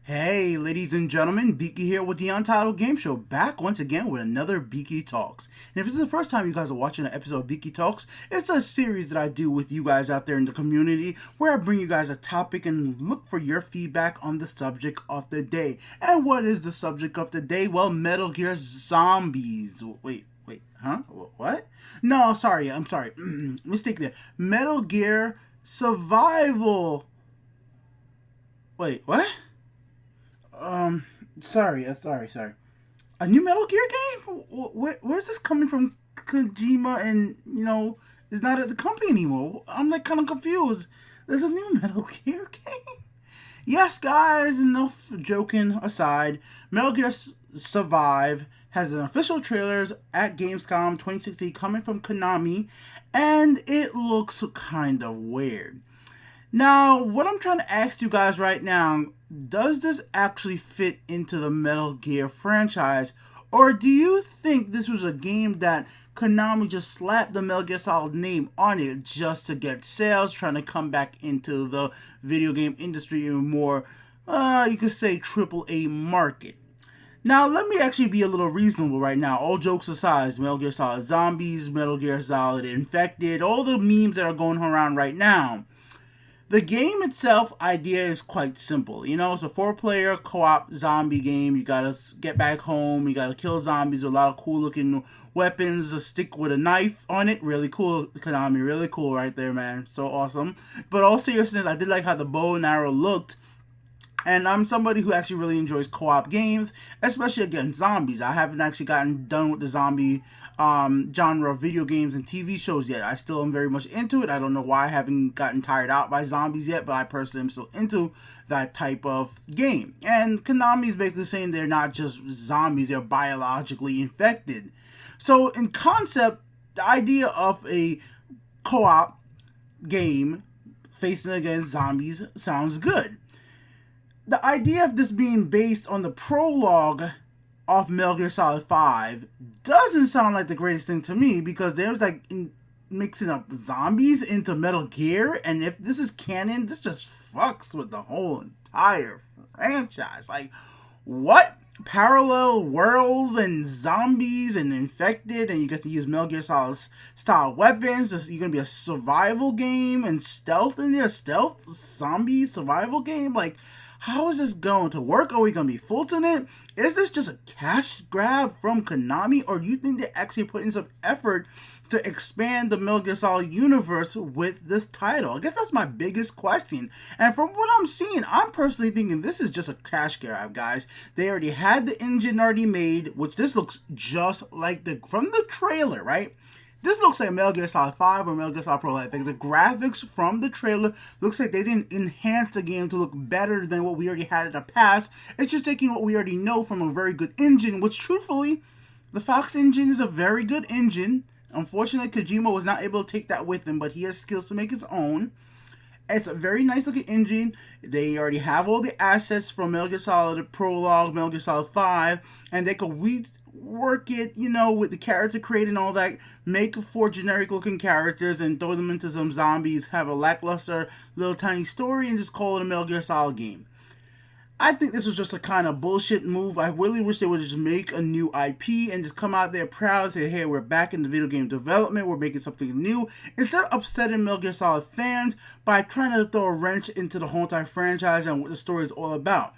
Hey, ladies and gentlemen, Biki here with the Untitled Game Show, back once again with another Biki Talks. And if this is the first time you guys are watching an episode of Biki Talks, it's a series that I do with you guys out there in the community where I bring you guys a topic and look for your feedback on the subject of the day. And what is the subject of the day? Well, Metal Gear Zombies. Wait, huh? What? No, sorry, I'm sorry. Mistake there. Metal Gear Survival. Wait, what? Sorry. A new Metal Gear game? Where's this coming from? Kojima and, is not at the company anymore. I'm like kind of confused. There's a new Metal Gear game? Yes, guys, enough joking aside. Metal Gear Survive has an official trailer at Gamescom 2016 coming from Konami, and it looks kind of weird. Now, what I'm trying to ask you guys right now, does this actually fit into the Metal Gear franchise? Or do you think this was a game that Konami just slapped the Metal Gear Solid name on it just to get sales, trying to come back into the video game industry in a more, you could say, AAA market? Now, let me actually be a little reasonable right now. All jokes aside, Metal Gear Solid Zombies, Metal Gear Solid Infected, all the memes that are going around right now. The game itself idea is quite simple. It's a 4-player co-op zombie game. You gotta get back home. You gotta kill zombies with a lot of cool looking weapons. A stick with a knife on it. Really cool, Konami. Really cool right there, man. So awesome. But all seriousness, I did like how the bow and arrow looked. And I'm somebody who actually really enjoys co-op games, especially against zombies. I haven't actually gotten done with the zombie genre of video games and TV shows yet. I still am very much into it. I don't know why I haven't gotten tired out by zombies yet, but I personally am still into that type of game. And Konami is basically saying they're not just zombies, they're biologically infected. So in concept, the idea of a co-op game facing against zombies sounds good. The idea of this being based on the prologue of Metal Gear Solid 5 doesn't sound like the greatest thing to me, because there's mixing up zombies into Metal Gear, and if this is canon, this just fucks with the whole entire franchise. Like, what? Parallel worlds and zombies and infected, and you get to use Metal Gear Solid style weapons. You're gonna be a survival game and stealth in there, stealth zombie survival game. Like, how is this going to work? Are we going to be full-in it? Is this just a cash grab from Konami? Or do you think they're actually putting some effort to expand the Metal Gear Solid universe with this title? I guess that's my biggest question. And from what I'm seeing, I'm personally thinking this is just a cash grab, guys. They already had the engine already made, which this looks just like from the trailer, right? This looks like Metal Gear Solid 5 or Metal Gear Solid Pro. Like, the graphics from the trailer looks like they didn't enhance the game to look better than what we already had in the past. It's just taking what we already know from a very good engine, which truthfully, the Fox engine is a very good engine. Unfortunately, Kojima was not able to take that with him, but he has skills to make his own. It's a very nice looking engine. They already have all the assets from Metal Gear Solid Prologue, Metal Gear Solid 5, and they could work it, with the character creating all that, make 4 generic looking characters and throw them into some zombies, have a lackluster little tiny story, and just call it a Metal Gear Solid game. I think this was just a kind of bullshit move. I really wish they would just make a new IP and just come out there proud and say, hey, we're back in the video game development, we're making something new, instead of upsetting Metal Gear Solid fans by trying to throw a wrench into the whole entire franchise and what the story is all about.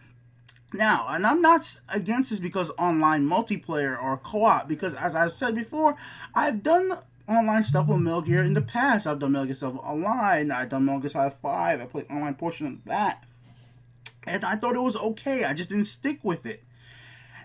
Now, and I'm not against this because online multiplayer or co-op, because as I've said before, I've done online stuff with Metal Gear in the past. I've done Metal Gear stuff online, I've done Metal Gear Solid 5, I played online portion of that, and I thought it was okay. I just didn't stick with it.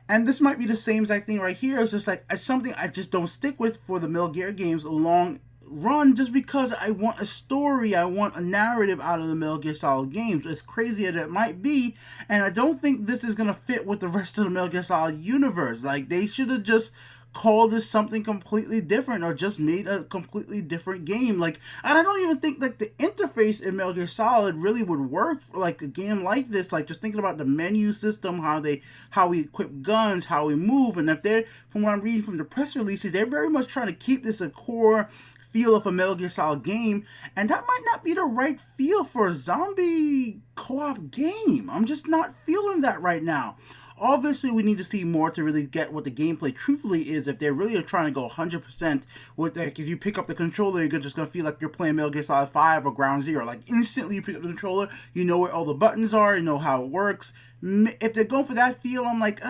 And this might be the same exact thing right here. It's just like, it's something I just don't stick with for the Metal Gear games long run, just because I want a story, I want a narrative out of the Metal Gear Solid games, as crazy as it might be, and I don't think this is going to fit with the rest of the Metal Gear Solid universe. Like, they should have just called this something completely different, or just made a completely different game. Like, and I don't even think like the interface in Metal Gear Solid really would work for like a game like this. Like, just thinking about the menu system, how we equip guns, how we move, and if they're, from what I'm reading from the press releases, they're very much trying to keep this a core feel of a Metal Gear Solid game, and that might not be the right feel for a zombie co-op game. I'm just not feeling that right now. Obviously, we need to see more to really get what the gameplay truthfully is. If they really are trying to go 100% with, like, if you pick up the controller, you're just going to feel like you're playing Metal Gear Solid 5 or Ground Zero. Like, instantly you pick up the controller, you know where all the buttons are, you know how it works. If they're going for that feel, I'm like,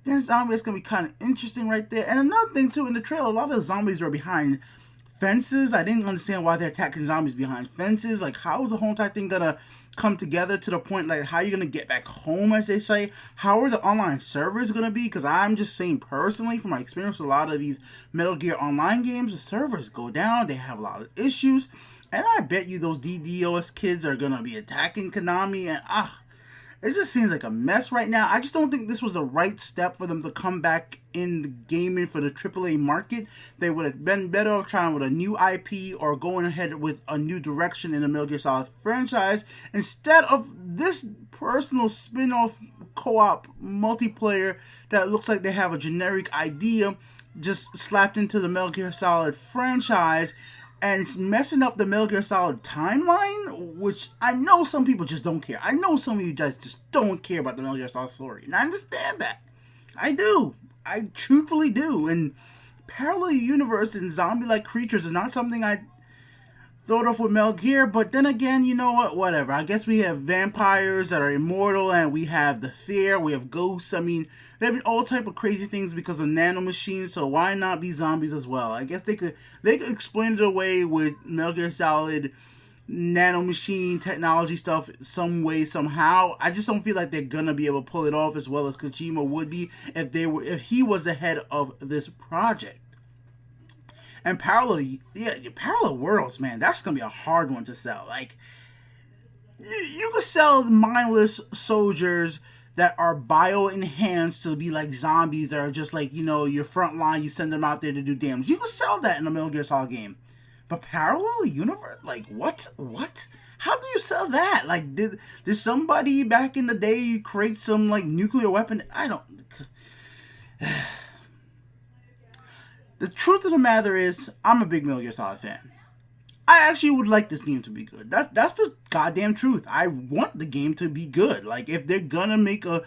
this zombie is going to be kind of interesting right there. And another thing, too, in the trailer, a lot of the zombies are behind fences. I didn't understand why they're attacking zombies behind fences. Like, how is the whole entire thing going to come together to the point, like, how are you going to get back home, as they say? How are the online servers going to be? Because I'm just saying, personally, from my experience with a lot of these Metal Gear Online games, the servers go down, they have a lot of issues, and I bet you those DDoS kids are going to be attacking Konami, and it just seems like a mess right now. I just don't think this was the right step for them to come back in the gaming for the AAA market. They would have been better off trying with a new IP or going ahead with a new direction in the Metal Gear Solid franchise instead of this personal spin-off co-op multiplayer that looks like they have a generic idea just slapped into the Metal Gear Solid franchise and it's messing up the Metal Gear Solid timeline, which I know some people just don't care. I know some of you guys just don't care about the Metal Gear Solid story, and I understand that. I do. I truthfully do. And parallel universe and zombie-like creatures is not something I thought of with Metal Gear, but then again, you know what? Whatever. I guess we have vampires that are immortal, and we have the fear, we have ghosts. I mean, there have been all type of crazy things because of nanomachines, so why not be zombies as well? I guess they could explain it away with Metal Gear Solid nanomachine technology stuff some way, somehow. I just don't feel like they're gonna be able to pull it off as well as Kojima would be if he was the head of this project. And parallel worlds, man, that's gonna be a hard one to sell. Like, you could sell mindless soldiers that are bio-enhanced to be like zombies that are just like, you know, your front line, you send them out there to do damage. You could sell that in a Metal Gear Solid game. But parallel universe? Like, what? How do you sell that? Like, did somebody back in the day create some, like, nuclear weapon? I don't... The truth of the matter is, I'm a big Metal Gear Solid fan. I actually would like this game to be good. That's the goddamn truth. I want the game to be good. Like, if they're gonna make a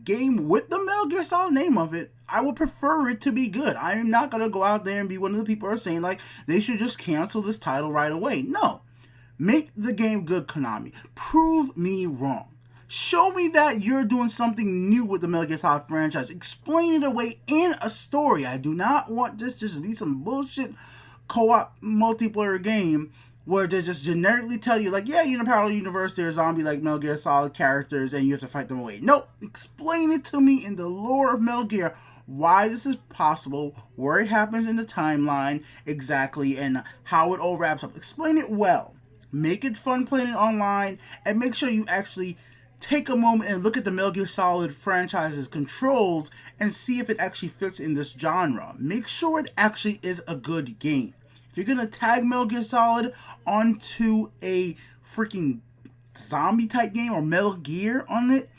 game with the Metal Gear Solid name of it, I would prefer it to be good. I am not gonna go out there and be one of the people who are saying, like, they should just cancel this title right away. No. Make the game good, Konami. Prove me wrong. Show me that you're doing something new with the Metal Gear Solid franchise. Explain it away in a story. I do not want this to just be some bullshit co-op multiplayer game where they just generically tell you, like, yeah, you're in a parallel universe, there's zombie like Metal Gear Solid characters and you have to fight them away. Nope. Explain it to me in the lore of Metal Gear why this is possible, where it happens in the timeline exactly, and how it all wraps up. Explain it well. Make it fun playing it online, and make sure you actually take a moment and look at the Metal Gear Solid franchise's controls and see if it actually fits in this genre. Make sure it actually is a good game. If you're gonna tag Metal Gear Solid onto a freaking zombie type game or Metal Gear on it,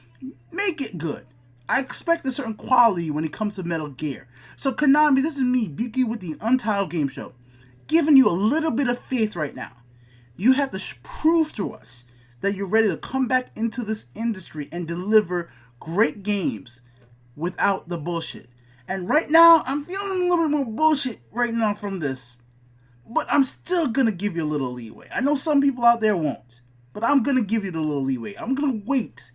make it good. I expect a certain quality when it comes to Metal Gear. So Konami, this is me, Biki with the Untitled Game Show, giving you a little bit of faith right now. You have to prove to us that you're ready to come back into this industry and deliver great games without the bullshit. And right now, I'm feeling a little bit more bullshit right now from this. But I'm still going to give you a little leeway. I know some people out there won't. But I'm going to give you the little leeway. I'm going to wait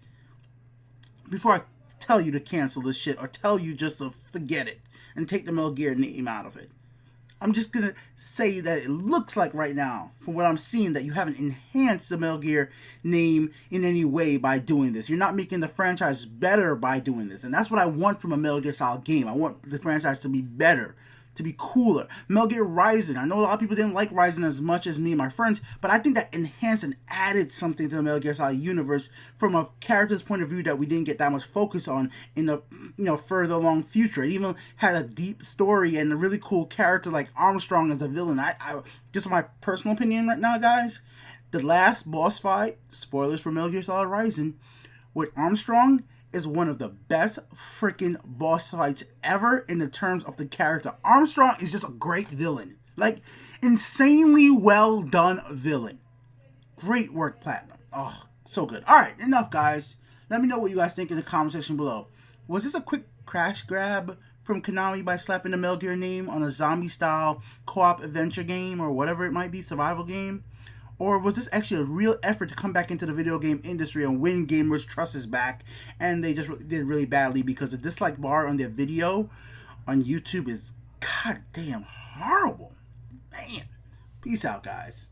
before I tell you to cancel this shit or tell you just to forget it and take the Metal Gear name out of it. I'm just going to say that it looks like right now, from what I'm seeing, that you haven't enhanced the Metal Gear name in any way by doing this. You're not making the franchise better by doing this. And that's what I want from a Metal Gear Solid game. I want the franchise to be better, to be cooler. Metal Gear Rising. I know a lot of people didn't like Rising as much as me and my friends, but I think that enhanced and added something to the Metal Gear Solid universe from a character's point of view that we didn't get that much focus on in the further along future. It even had a deep story and a really cool character like Armstrong as a villain. I just my personal opinion right now, guys, the last boss fight, spoilers for Metal Gear Solid Rising, with Armstrong is one of the best freaking boss fights ever in the terms of the character. Armstrong is just a great villain. Like, insanely well done villain. Great work, Platinum. Oh, so good. All right, enough, guys. Let me know what you guys think in the comment section below. Was this a quick crash grab from Konami by slapping the Metal Gear name on a zombie-style co-op adventure game or whatever it might be, survival game? Or was this actually a real effort to come back into the video game industry and win gamers' trust back, and they just did really badly because the dislike bar on their video on YouTube is goddamn horrible. Man. Peace out, guys.